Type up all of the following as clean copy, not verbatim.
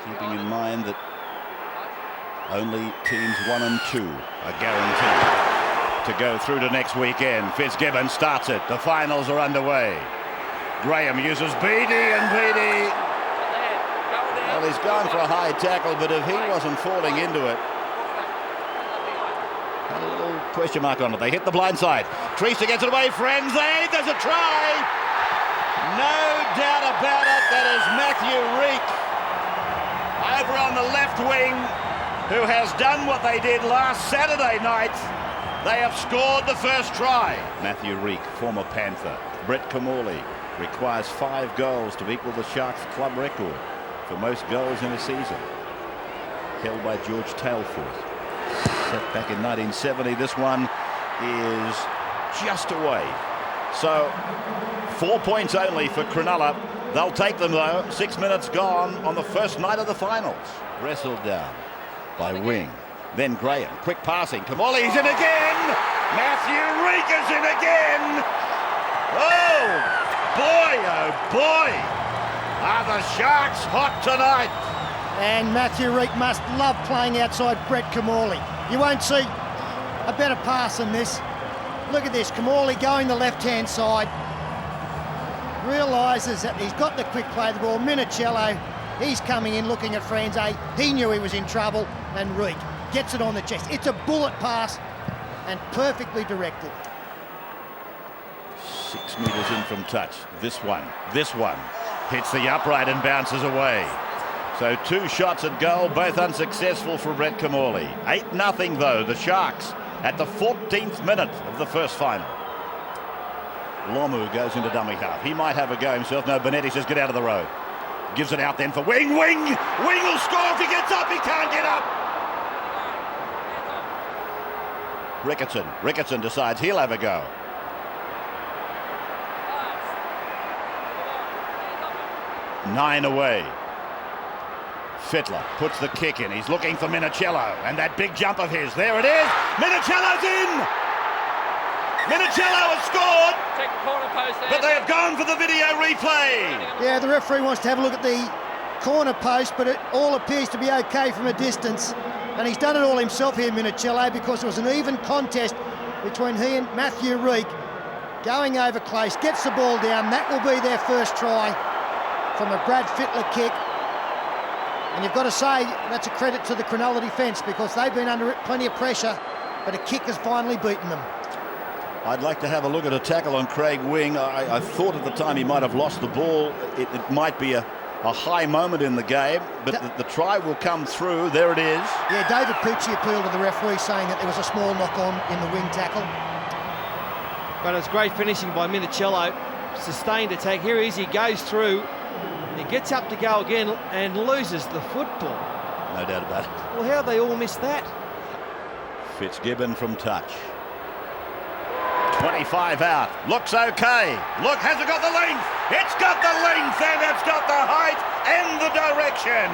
keeping in mind that only teams 1 and 2 are guaranteed to go through to next weekend. Fitzgibbon starts it. The finals are underway. Graham uses Beattie, and Beattie, well, he's gone for a high tackle, but if he wasn't falling into it, a little question mark on it. They hit the blind side. Treaster gets it away. Frenzy, there's a try. No doubt about it. That is Matthew Reek over on the left wing, who has done what they did last Saturday night. They have scored the first try. Matthew Reek, former Panther. Brett Kimmorley requires 5 goals to equal the Sharks club record for most goals in a season, held by George Tailforth. Set back in 1970. This one is just away. So 4 points only for Cronulla. They'll take them though. 6 minutes gone on the first night of the finals. Wrestled down by Wing. Then Graham. Quick passing. Kimmorley's in again. Matthew Reek is in again. Oh boy, are the Sharks hot tonight. And Matthew Reek must love playing outside Brett Kimmorley. You won't see a better pass than this. Look at this, Kimmorley going the left-hand side. Realises that he's got the quick play of the ball. Minicello, he's coming in looking at Franze. He knew he was in trouble, and Reek gets it on the chest. It's a bullet pass and perfectly directed. 6 metres in from touch. This one hits the upright and bounces away. So 2 shots at goal, both unsuccessful for Brett Kimmorley. 8-0 though, the Sharks at the 14th minute of the first final. Lomu goes into dummy half. He might have a go himself. No, Benetti says get out of the road. Gives it out then for Wing. Wing will score if he gets up. He can't get up. Ricketson decides he'll have a go. Nine away. Fittler puts the kick in. He's looking for Minicello, and that big jump of his. There it is. Minicello's in. Minicello has scored. Check the corner post there. But they have gone for the video replay. Yeah, the referee wants to have a look at the corner post, but it all appears to be okay from a distance. And he's done it all himself here, Minicello, because it was an even contest between he and Matthew Reek. Going over close, gets the ball down. That will be their first try from a Brad Fittler kick. And you've got to say that's a credit to the Cronulla defence, because they've been under plenty of pressure, but a kick has finally beaten them. I'd like to have a look at a tackle on Craig Wing. I thought at the time he might have lost the ball. It might be a high moment in the game, but the try will come through. There it is. Yeah, David Pucci appealed to the referee, saying that there was a small knock-on in the Wing tackle. But it's great finishing by Minicello. Sustained attack. Here he is. He goes through. He gets up to go again and loses the football. No doubt about it. Well, how they all missed that? Fitzgibbon from touch. 25 out. Looks okay. Look, has it got the length? It's got the length, and it's got the height and the direction.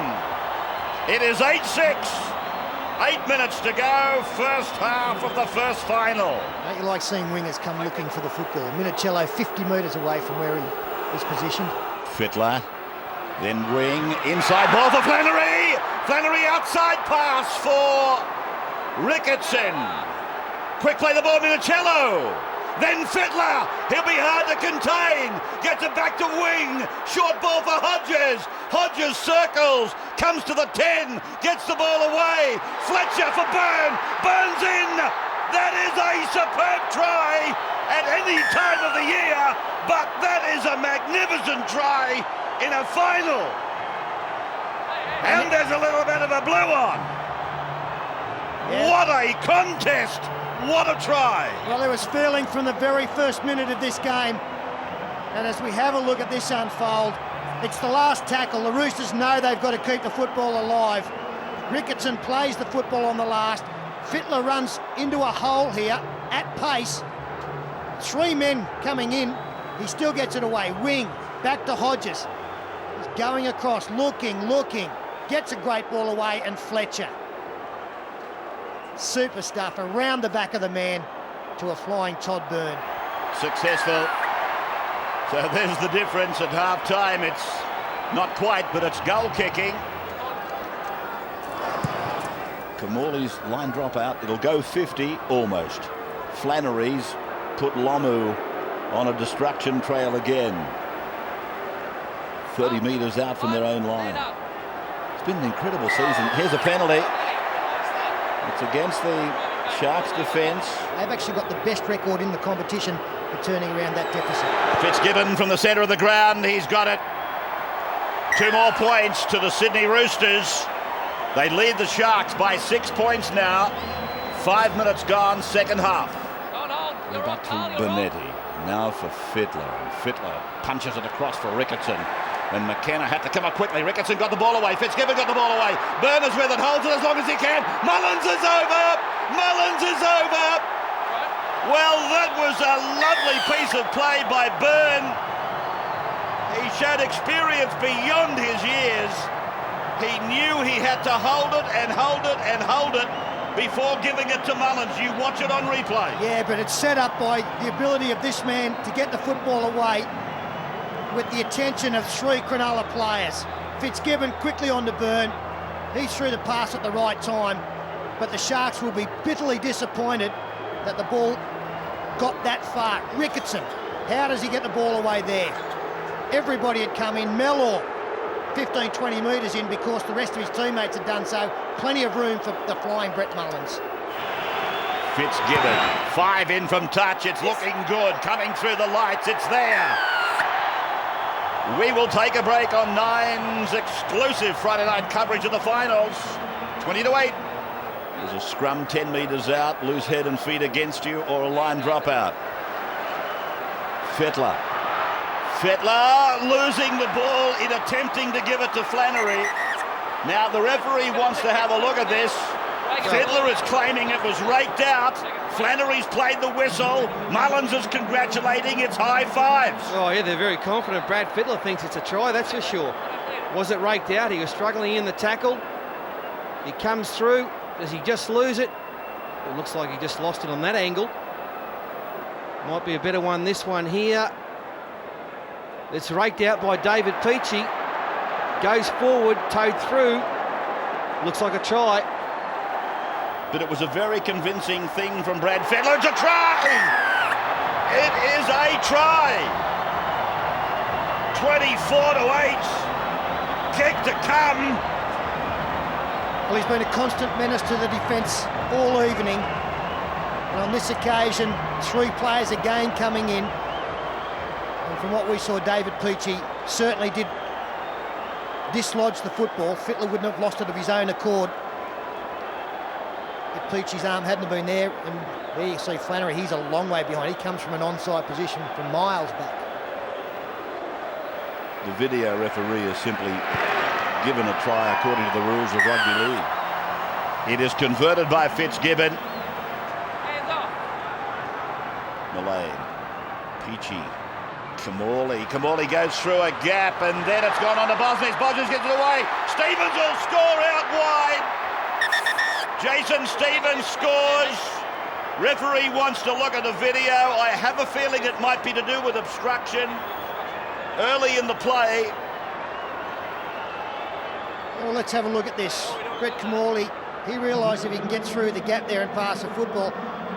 It is 8-6. 8 minutes to go. First half of the first final. Don't you like seeing wingers come looking for the football? Minicello 50 metres away from where he is positioned. Fittler. Then Wing. Inside ball for Flannery. Flannery outside pass for Ricketson. Quick play the ball, Minicello. Then Fittler. He'll be hard to contain. Gets it back to Wing. Short ball for Hodges. Hodges circles. Comes to the 10. Gets the ball away. Fletcher for Byrne. Burns in. That is a superb try at any time of the year. But that is a magnificent try in a final. And there's a little bit of a blue on. Yeah. What a contest. What a try. Well, there was feeling from the very first minute of this game. And as we have a look at this unfold, it's the last tackle. The Roosters know they've got to keep the football alive. Ricketson plays the football on the last. Fittler runs into a hole here at pace. 3 men coming in. He still gets it away. Wing, back to Hodges. He's going across, looking. Gets a great ball away, and Fletcher. Super stuff around the back of the man to a flying Todd Byrne. Successful. So there's the difference at half time. It's not quite, but it's goal kicking. Kamali's line drop out. It'll go 50 almost. Flannery's put Lomu on a destruction trail again. 30 metres out from their own line. It's been an incredible season. Here's a penalty. It's against the Sharks defence. They've actually got the best record in the competition for turning around that deficit. Fitzgibbon from the centre of the ground. He's got it. 2 more points to the Sydney Roosters. They lead the Sharks by 6 points now. 5 minutes gone, second half. We're back to Bonetti. Now for Fittler. And Fittler punches it across for Ricketson. And McKenna had to come up quickly. Ricketson got the ball away. Fitzgibbon got the ball away. Burners with it. Holds it as long as he can. Mullins is over. Mullins is over. Well, that was a lovely piece of play by Byrne. He showed experience beyond his years. He knew he had to hold it and hold it and hold it before giving it to Mullins. You watch it on replay. Yeah, but it's set up by the ability of this man to get the football away with the attention of 3 Cronulla players. Fitzgibbon quickly on to Byrne. He threw the pass at the right time, but the Sharks will be bitterly disappointed that the ball got that far. Ricketson, how does he get the ball away there? Everybody had come in. Mellor, 15, 20 metres in because the rest of his teammates had done so. Plenty of room for the flying Brett Mullins. Fitzgibbon, 5 in from touch. It's looking good. Coming through the lights. It's there. We will take a break on Nine's exclusive Friday night coverage of the finals. 20-8. There's a scrum 10 metres out, loose head and feet against you, or a line drop out. Fittler. Fittler losing the ball in attempting to give it to Flannery. Now the referee wants to have a look at this. Fittler is claiming it was raked out. Flannery's played the whistle. Mullins is congratulating. It's high fives. Oh yeah, they're very confident. Brad Fittler thinks it's a try, that's for sure. Was it raked out? He was struggling in the tackle. He comes through. Does he just lose it? It looks like he just lost it on that angle. Might be a better one, this one here. It's raked out by David Peachey. Goes forward, towed through. Looks like a try. But it was a very convincing thing from Brad Fittler. It's a try! It is a try! 24-8. Kick to come. Well, he's been a constant menace to the defence all evening. And on this occasion, 3 players again coming in. And from what we saw, David Peachey certainly did dislodge the football. Fittler wouldn't have lost it of his own accord if Peachey's arm hadn't been there. And there you see Flannery, he's a long way behind. He comes from an onside position from miles back. The video referee has simply given a try according to the rules of rugby league. It is converted by Fitzgibbon. Mullane, Peachey, Kamali goes through a gap and then it's gone on to Bosniak. Bosniak gets it away. Stevens will score out wide. Jason Stevens scores. Referee wants to look at the video. I have a feeling it might be to do with obstruction early in the play. Well, let's have a look at this. Brett Kamali, he realised if he can get through the gap there and pass the football,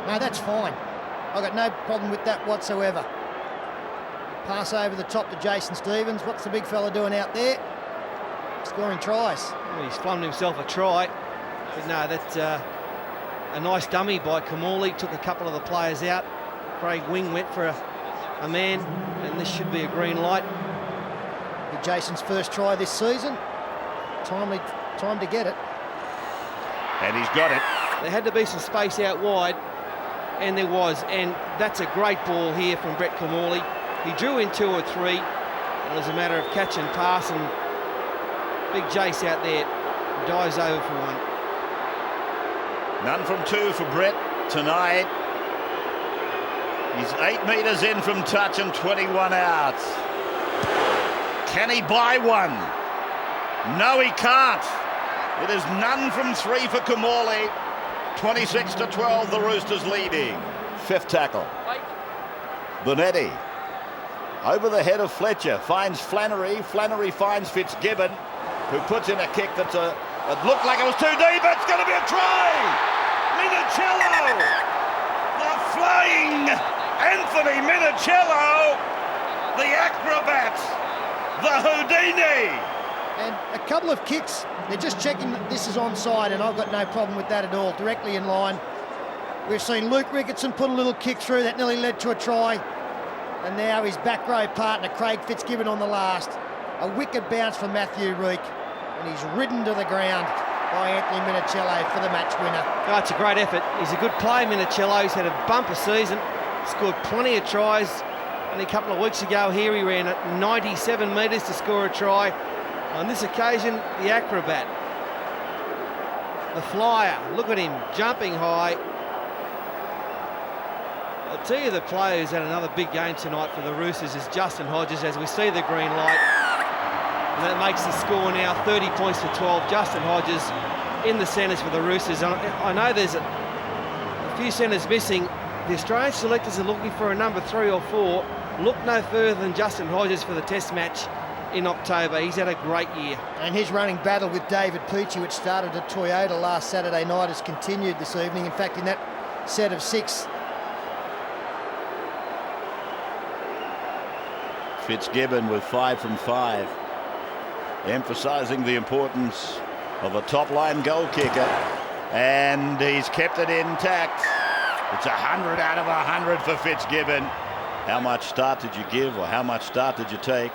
no, that's fine. I've got no problem with that whatsoever. Pass over the top to Jason Stevens. What's the big fella doing out there? Scoring tries. Well, he's flummed himself a try. But no, that's a nice dummy by Kamali. Took a couple of the players out. Craig Wing went for a man, and this should be a green light. Be Jason's first try this season. Time to get it. And he's got it. There had to be some space out wide, and there was. And that's a great ball here from Brett Kamali. He drew in 2 or 3. It was a matter of catch and pass, and big Jace out there dives over for one. None from 2 for Brett tonight. He's 8 metres in from touch and 21 out. Can he buy one? No, he can't. It is none from 3 for Kamali. 26-12, the Roosters leading. 5th tackle. Bonetti. Over the head of Fletcher. Finds Flannery. Flannery finds Fitzgibbon, who puts in a kick that's a It looked like it was too deep. It's going to be a try. Minicello, the flying Anthony Minicello, the acrobat, the Houdini. And a couple of kicks. They're just checking that this is onside, and I've got no problem with that at all. Directly in line. We've seen Luke Ricketson put a little kick through that nearly led to a try. And now his back row partner, Craig Fitzgibbon, on the last. A wicked bounce from Matthew Reek, and he's ridden to the ground by Anthony Minicello for the match winner. Oh, it's a great effort. He's a good player, Minicello. He's had a bumper season, scored plenty of tries. Only a couple of weeks ago here he ran at 97 metres to score a try. On this occasion, the acrobat, the flyer, look at him jumping high. I'll tell you, the player who's had another big game tonight for the Roosters is Justin Hodges, as we see the green light. And that makes the score now 30 points to 12. Justin Hodges in the centres for the Roosters. And I know there's a few centres missing. The Australian selectors are looking for a number 3 or 4. Look no further than Justin Hodges for the test match in October. He's had a great year. And his running battle with David Pucci, which started at Toyota last Saturday night, has continued this evening. In fact, in that set of 6, Fitzgibbon with 5 from 5, emphasising the importance of a top-line goal kicker, and he's kept it intact. It's 100 out of 100 for Fitzgibbon. How much start did you give, or how much start did you take?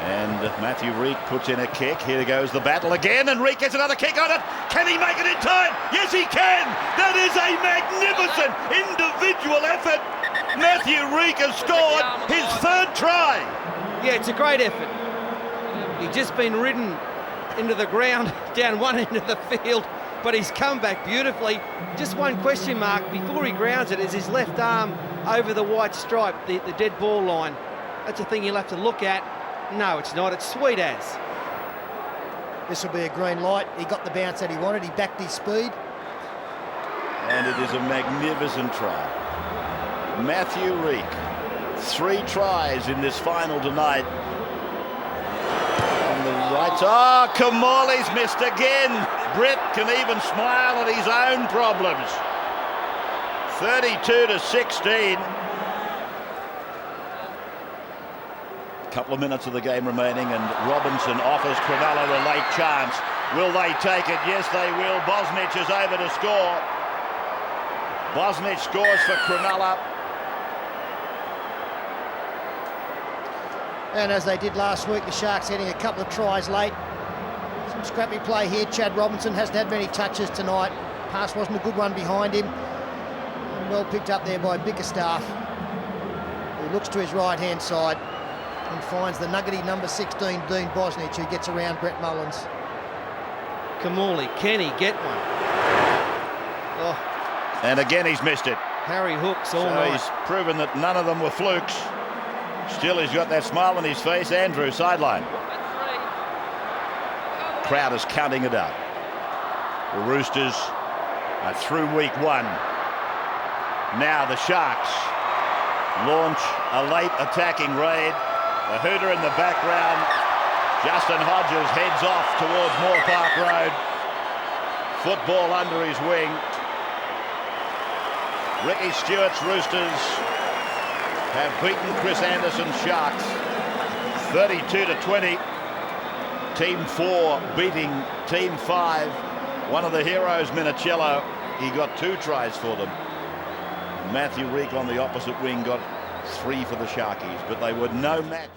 And Matthew Reek puts in a kick. Here goes the battle again, and Reek gets another kick on it. Can he make it in time? Yes, he can. That is a magnificent individual effort. Matthew Reek has scored his 3rd try. Yeah, it's a great effort. He's just been ridden into the ground down one end of the field, but he's come back beautifully. Just one question mark before he grounds it is his left arm over the white stripe, the dead ball line. That's a thing you'll have to look at. No, it's not. It's sweet as. this will be a green light. He got the bounce that he wanted. He backed his speed. And it is a magnificent try. Matthew Reek, 3 tries in this final tonight. On the right, oh, Kamali's missed again. Brett can even smile at his own problems. 32-16. Couple of minutes of the game remaining, and Robinson offers Cronulla a late chance. Will they take it? Yes, they will. Bosnich is over to score. Bosnich scores for Cronulla. And as they did last week, the Sharks getting a couple of tries late. Some scrappy play here. Chad Robinson hasn't had many touches tonight. Pass wasn't a good one behind him. And well picked up there by Bickerstaff, who looks to his right-hand side and finds the nuggety number 16, Dean Bosnich, who gets around Brett Mullins. Kamali, can he get one? Oh. And again he's missed it. Harry Hooks all so night. He's proven that none of them were flukes. Still he's got that smile on his face. Andrew, sideline. Crowd is counting it up. The Roosters are through week 1. Now the Sharks launch a late attacking raid. The hooter in the background. Justin Hodges heads off towards Moore Park Road. Football under his wing. Ricky Stewart's Roosters have beaten Chris Anderson's Sharks 32-20. Team 4 beating Team 5. One of the heroes, Minicello, he got 2 tries for them. Matthew Reek on the opposite wing got 3 for the Sharkies, but they were no match.